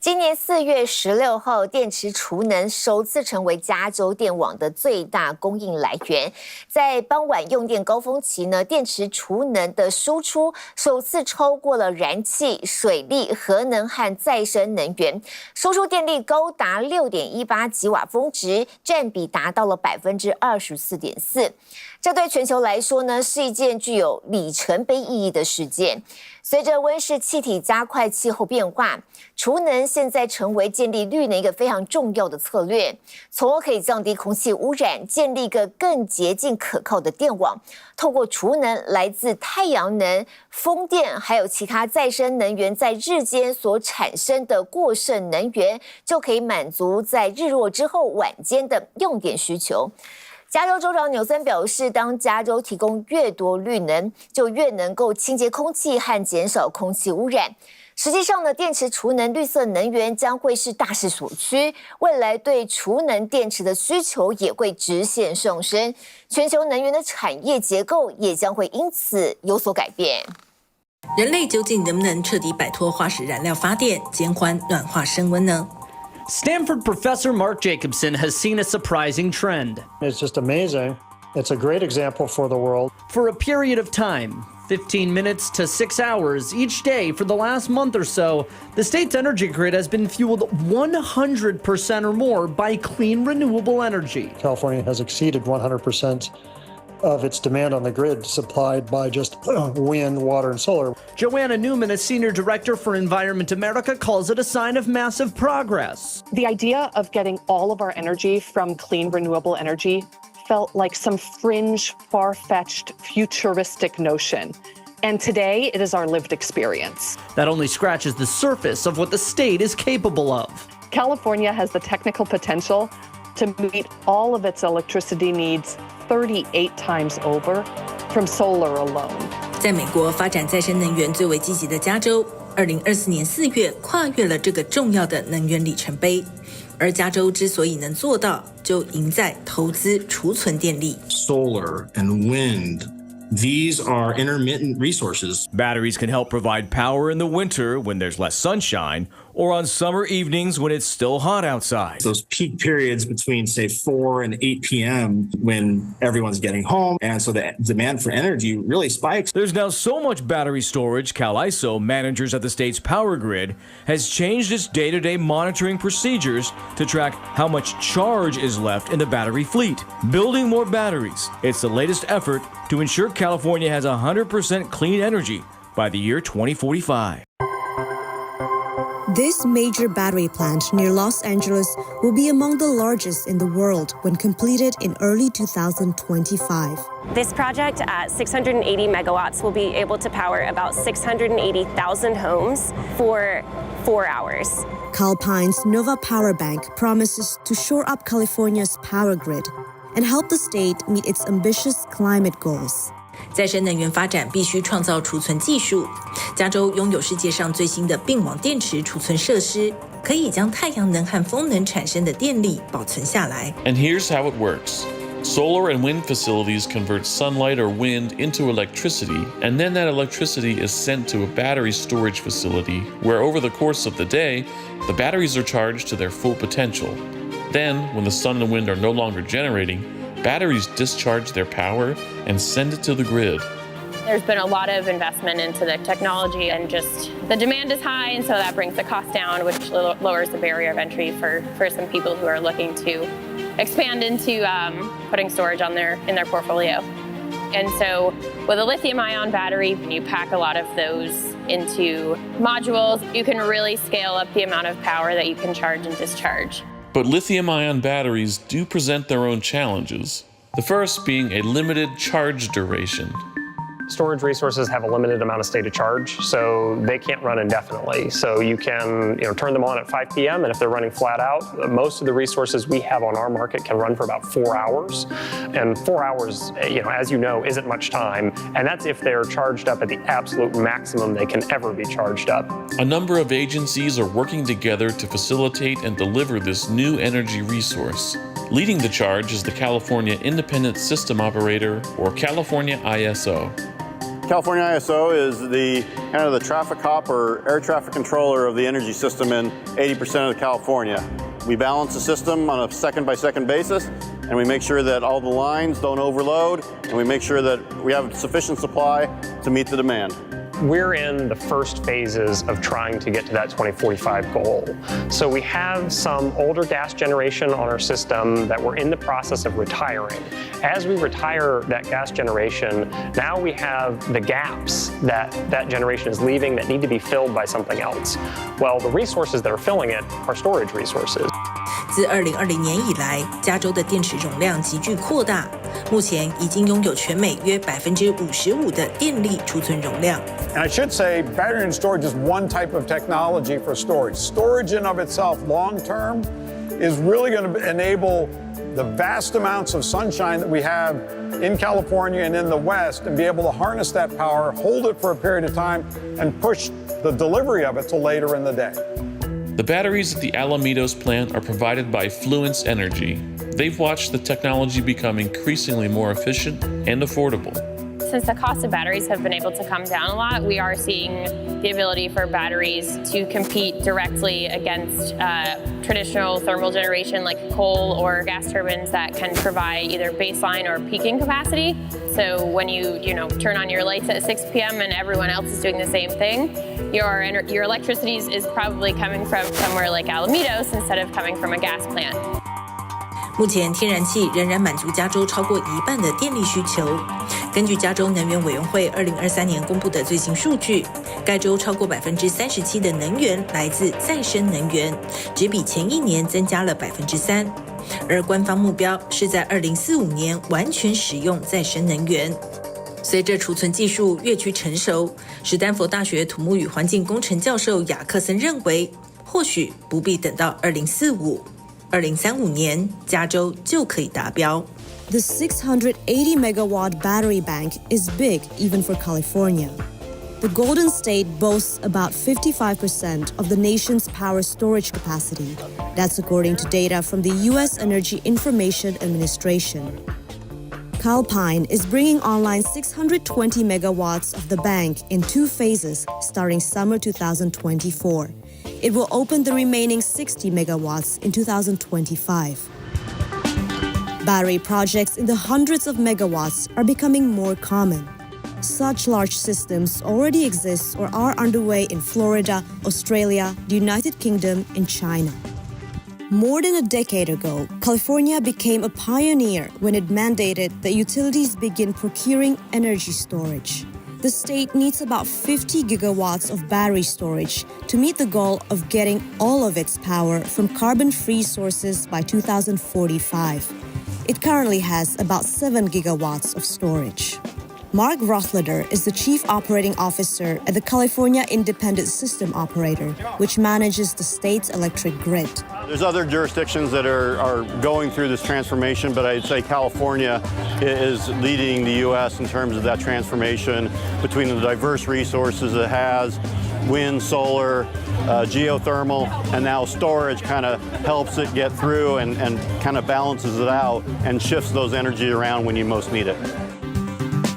今年4月16号，电池储能首次成为加州电网的最大供应来源。在傍晚用电高峰期呢，电池储能的输出首次超过了燃气、水力、核能和再生能源，输出电力高达6.18吉瓦峰值，占比达到了24.4%。这对全球来说呢，是一件具有里程碑意义的事件。随着温室气体加快气候变化，储能现在成为建立绿能一个非常重要的策略，从而可以降低空气污染，建立一个更洁净可靠的电网。透过储能，来自太阳能、风电还有其他再生能源在日间所产生的过剩能源，就可以满足在日落之后晚间的用电需求。加州州长纽森表示，当加州提供越多绿能，就越能够清洁空气和减少空气污染。实际上呢，电池储能绿色能源将会是大势所趋，未来对储能电池的需求也会直线上升，全球能源的产业结构也将会因此有所改变。人类究竟能不能彻底摆脱化石燃料发电，减缓暖化升温呢？Stanford professor Mark Jacobson has seen a surprising trend. It's just amazing. It's a great example for the world. For a period of time, 15 minutes to 6 hours each day for the last month or so, the state's energy grid has been fueled 100% or more by clean, renewable energy. California has exceeded 100% of its demand on the grid supplied by just wind, water, and solar. Joanna Newman, a senior director for Environment America, calls it a sign of massive progress. The idea of getting all of our energy from clean, renewable energy felt like some fringe, far-fetched, futuristic notion. And today, it is our lived experience. That only scratches the surface of what the state is capable of. California has the technical potential to meet all of its electricity needs 38 times over from solar alone. 在美国发展再生能源最为积极的加州，2024年4月跨越了这个重要的能源里程碑。而加州之所以能做到，就赢在投资储存电力。Solar and wind. These are intermittent resources. Batteries can help provide power in the winter when there's less sunshine, or on summer evenings when it's still hot outside. Those peak periods between, say, 4 and 8 p.m. when everyone's getting home, and so the demand for energy really spikes. There's now so much battery storage, CalISO managers at the state's power grid has changed its day-to-day monitoring procedures to track how much charge is left in the battery fleet. Building more batteries, it's the latest effort to ensure California has 100% clean energy by the year 2045. This major battery plant near Los Angeles will be among the largest in the world when completed in early 2025. This project at 680 megawatts will be able to power about 680,000 homes for 4 hours. Calpine's Nova Power Bank promises to shore up California's power grid and help the state meet its ambitious climate goals. 再生能源发展必须创造储存技术。加州拥有世界上最新的并网电池储存设施，可以将太阳能和风能产生的电力保存下来。And here's how it works. Solar and wind facilities convert sunlight or wind into electricity, and then that electricity is sent to a battery storage facility where over the course of the day, the batteries are charged to their full potential. Then, when the sun and wind are no longer generating, batteries discharge their power and send it to the grid. There's been a lot of investment into the technology, and just the demand is high, and so that brings the cost down, which lowers the barrier of entry for some people who are looking to expand into putting storage in their portfolio. And so with a lithium-ion battery, when you pack a lot of those into modules, you can really scale up the amount of power that you can charge and discharge. But lithium-ion batteries do present their own challenges, the first being a limited charge duration. Storage resources have a limited amount of state of charge, so they can't run indefinitely. So you can turn them on at 5 p.m., and if they're running flat out, most of the resources we have on our market can run for about 4 hours. And 4 hours, as you know, isn't much time, and that's if they're charged up at the absolute maximum they can ever be charged up. A number of agencies are working together to facilitate and deliver this new energy resource. Leading the charge is the California Independent System Operator, or California ISO. California ISO is the kind of the traffic cop or air traffic controller of the energy system in 80% of California. We balance the system on a second-by-second basis, and we make sure that all the lines don't overload, and we make sure that we have sufficient supply to meet the demand. We're in the first phases of trying to get to that 2045 goal. So we have some older gas generation on our system that we're in the process of retiring. As we retire that gas generation, now we have the gaps that that generation is leaving that need to be filled by something else. Well, the resources that are filling it are storage resources. 自2020年以来，加州的电池容量急剧扩大，目前已经拥有全美约55%的电力储存容量。And I should say, battery and storage is one type of technology for storage. Storage in of itself, long term, is really going to enable the vast amounts of sunshine that we have in California and in the West, and be able to harness that power, hold it for a period of time, and push the delivery of it till later in the day. The batteries at the Alamitos plant are provided by Fluence Energy. They've watched the technology become increasingly more efficient and affordable. Since the cost of batteries have been able to come down a lot, we are seeing the ability for batteries to compete directly against traditional thermal generation like coal or gas turbines that can provide either baseline or peaking capacity. So when you turn on your lights at 6 p.m. and everyone else is doing the same thing, your electricity is probably coming from somewhere like Alamitos instead of coming from a gas plant. 目前，天然气仍然满足加州超过1半的电力需求。根据加州能源委员会2023年公布的最新数据，该州超过37%的能源来自再生能源，只比前一年增加了3%。而官方目标是在2045年完全使用再生能源。随着储存技术越趋成熟，史丹佛大学土木与环境工程教授雅克森认为，或许不必等到2045，2035年加州就可以达标。The 680 megawatt battery bank is big even for California. The Golden State boasts about 55% of the nation's power storage capacity. That's according to data from the U.S. Energy Information Administration. Calpine is bringing online 620 megawatts of the bank in 2 phases starting summer 2024. It will open the remaining 60 megawatts in 2025. Battery projects in the hundreds of megawatts are becoming more common. Such large systems already exist or are underway in Florida, Australia, the United Kingdom, and China. More than a decade ago, California became a pioneer when it mandated that utilities begin procuring energy storage. The state needs about 50 gigawatts of battery storage to meet the goal of getting all of its power from carbon-free sources by 2045. It currently has about 7 gigawatts of storage. Mark Rothledder is the Chief Operating Officer at the California Independent System Operator, which manages the state's electric grid. There's other jurisdictions that are going through this transformation, but I'd say California is leading the U.S. in terms of that transformation between the diverse resources it has, wind, solar, geothermal, and now storage kind of helps it get through and kind of balances it out and shifts those energy around when you most need it.